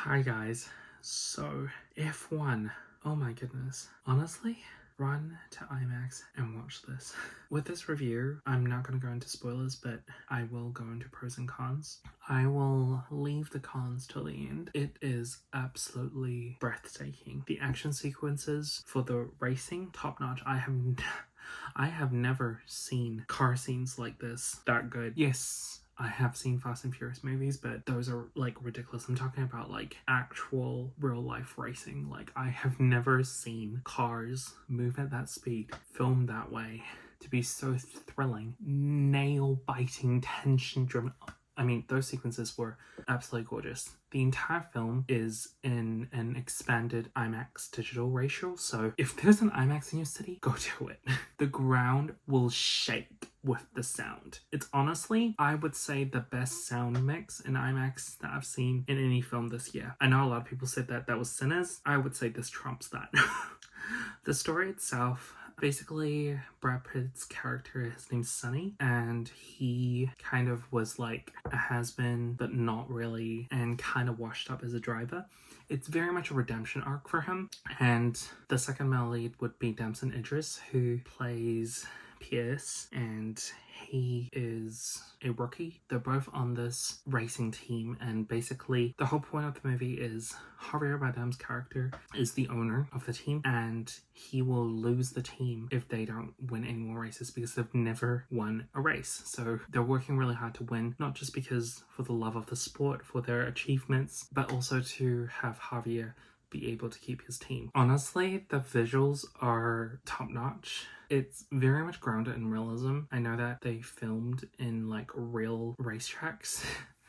Hi guys, so F1, oh my goodness, honestly, run to IMAX and watch this. With this review, I'm not going to go into spoilers, but I will go into pros and cons. I will leave the cons till the end. It is absolutely breathtaking. The action sequences for the racing, top notch. I have never seen car scenes like this that good. Yes, I have seen Fast and Furious movies, but those are like ridiculous. I'm talking about like actual real life racing. Like I have never seen cars move at that speed, filmed that way, to be so thrilling, nail-biting, tension-driven. I mean, those sequences were absolutely gorgeous. The entire film is in an expanded IMAX digital ratio, so if there's an IMAX in your city, go to it. The ground will shake with the sound. It's honestly, I would say, the best sound mix in IMAX that I've seen in any film this year. I know a lot of people said that was Sinners. I would say this trumps that. The story itself, basically, Brad Pitt's character, his name's Sonny, and he kind of was like a has-been, but not really, and kind of washed up as a driver. It's very much a redemption arc for him, and the second male lead would be Damson Idris, who plays Pierce, and he is a rookie. They're both on this racing team, and basically the whole point of the movie is Javier Bardem's character is the owner of the team, and he will lose the team if they don't win any more races because they've never won a race. So they're working really hard to win, not just because for the love of the sport, for their achievements, but also to have Javier be able to keep his team. Honestly, the visuals are top-notch. It's very much grounded in realism. I know that they filmed in like real racetracks.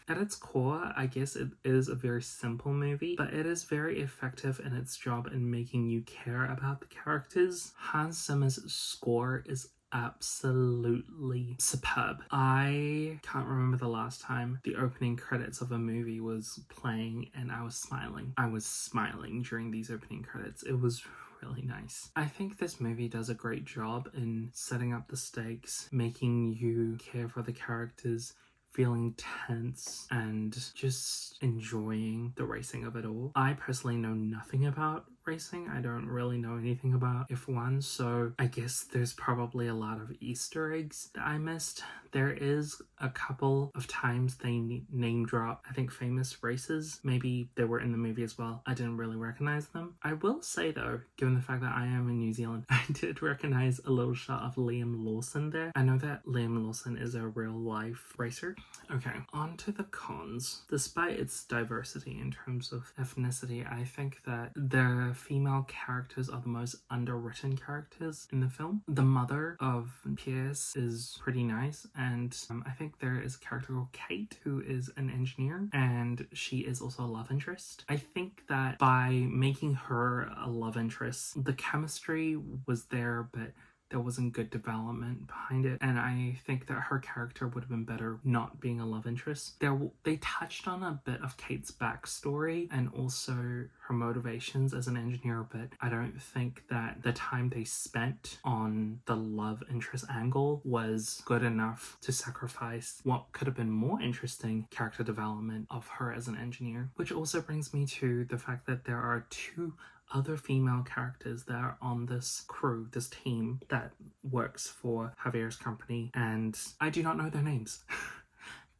At its core, I guess it is a very simple movie, but it is very effective in its job in making you care about the characters. Hans Zimmer's score is absolutely superb. I can't remember the last time the opening credits of a movie was playing and I was smiling. I was smiling during these opening credits. It was really nice. I think this movie does a great job in setting up the stakes, making you care for the characters, feeling tense, and just enjoying the racing of it all. I personally know nothing about racing. I don't really know anything about F1, so I guess there's probably a lot of Easter eggs that I missed. There is a couple of times they name drop, I think, famous races. Maybe they were in the movie as well. I didn't really recognize them. I will say though, given the fact that I am in New Zealand, I did recognize a little shot of Liam Lawson there. I know that Liam Lawson is a real life racer. Okay, on to the cons. Despite its diversity in terms of ethnicity, I think that the female characters are the most underwritten characters in the film. The mother of Pierce is pretty nice, and I think there is a character called Kate who is an engineer, and she is also a love interest. I think that by making her a love interest, the chemistry was there, but there wasn't good development behind it, and I think that her character would have been better not being a love interest. They touched on a bit of Kate's backstory and also her motivations as an engineer, but I don't think that the time they spent on the love interest angle was good enough to sacrifice what could have been more interesting character development of her as an engineer. Which also brings me to the fact that there are two other female characters that are on this crew, this team that works for Javier's company, and I do not know their names.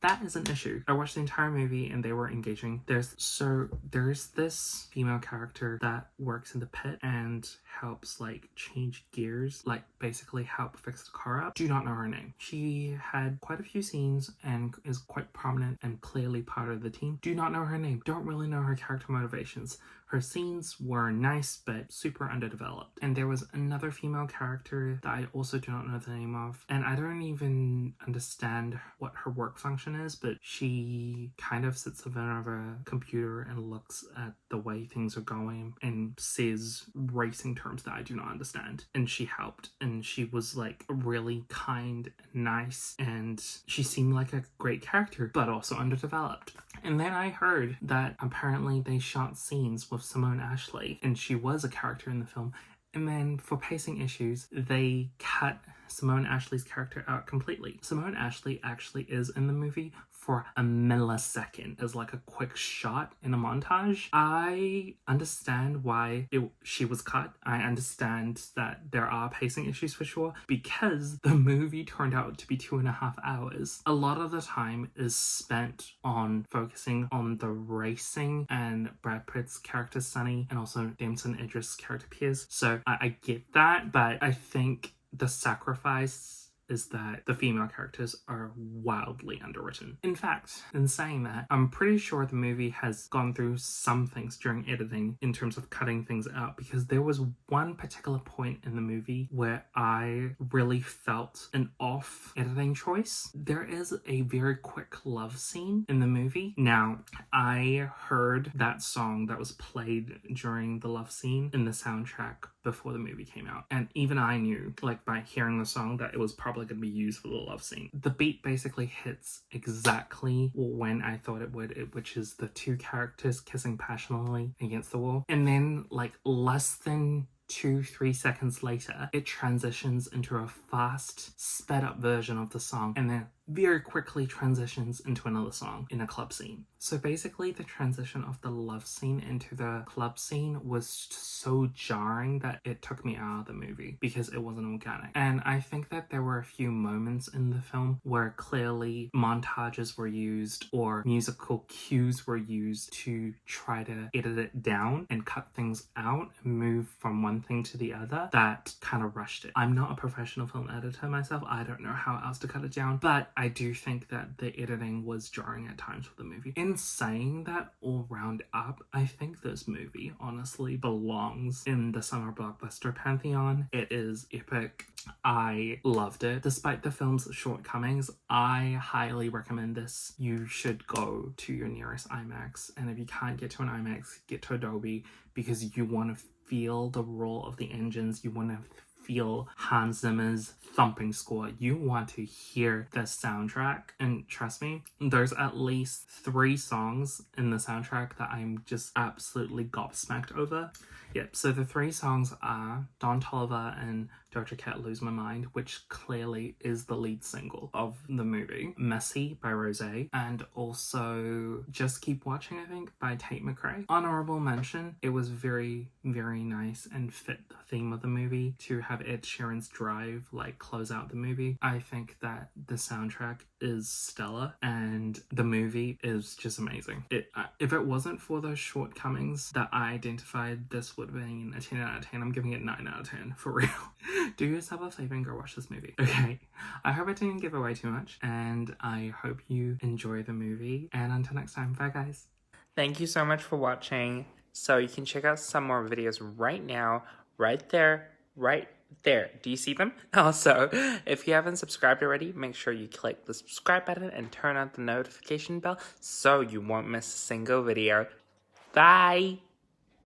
That is an issue. I watched the entire movie and they were engaging. There's this female character that works in the pit and helps like change gears, like basically help fix the car up. Do not know her name. She had quite a few scenes and is quite prominent and clearly part of the team. Do not know her name. Don't really know her character motivations. Her scenes were nice, but super underdeveloped. And there was another female character that I also do not know the name of, and I don't even understand what her work function is, but she kind of sits in front of a computer and looks at the way things are going and says racing terms that I do not understand. And she helped, and she was like really kind and nice, and she seemed like a great character, but also underdeveloped. And then I heard that apparently they shot scenes with Simone Ashley, and she was a character in the film, and then for pacing issues, they cut Simone Ashley's character out completely. Simone Ashley actually is in the movie for a millisecond as like a quick shot in a montage. I understand why she was cut. I understand that there are pacing issues for sure, because the movie turned out to be 2.5 hours. A lot of the time is spent on focusing on the racing and Brad Pitt's character Sunny, and also Damson Idris' character Piers. So I get that, but I think the sacrifice is that the female characters are wildly underwritten. In fact, in saying that, I'm pretty sure the movie has gone through some things during editing in terms of cutting things out, because there was one particular point in the movie where I really felt an off editing choice. There is a very quick love scene in the movie. Now, I heard that song that was played during the love scene in the soundtrack before the movie came out, and even I knew, like by hearing the song, that it was probably going to be used for the love scene. The beat basically hits exactly when I thought it would, which is the two characters kissing passionately against the wall, and then like less than 2-3 seconds later, it transitions into a fast, sped up version of the song, and then very quickly transitions into another song in a club scene. So basically the transition of the love scene into the club scene was so jarring that it took me out of the movie because it wasn't organic. And I think that there were a few moments in the film where clearly montages were used or musical cues were used to try to edit it down and cut things out and move from one thing to the other that kind of rushed it. I'm not a professional film editor myself. I don't know how else to cut it down, but I do think that the editing was jarring at times for the movie. In saying that, all round up, I think this movie honestly belongs in the summer blockbuster pantheon. It is epic. I loved it. Despite the film's shortcomings, I highly recommend this. You should go to your nearest IMAX, and if you can't get to an IMAX, get to Adobe, because you want to feel the roar of the engines. You want to feel Hans Zimmer's thumping score. You want to hear the soundtrack, and trust me, there's at least 3 songs in the soundtrack that I'm just absolutely gobsmacked over. Yep, so the 3 songs are Don Toliver and Doja Cat Lose My Mind, which clearly is the lead single of the movie, Messy by Rosé, and also Just Keep Watching, I think, by Tate McRae. Honorable mention, it was very, very nice and fit the theme of the movie to have Ed Sheeran's Drive like close out the movie. I think that the soundtrack is stellar and the movie is just amazing. If it wasn't for those shortcomings that I identified, this would have been a 10 out of 10. I'm giving it 9 out of 10, for real. Do yourself a favor and go watch this movie. Okay, I hope I didn't give away too much, and I hope you enjoy the movie, and until next time, bye guys. Thank you so much for watching. So you can check out some more videos right now, right there. Do you see them? Also, if you haven't subscribed already, make sure you click the subscribe button and turn on the notification bell so you won't miss a single video. Bye!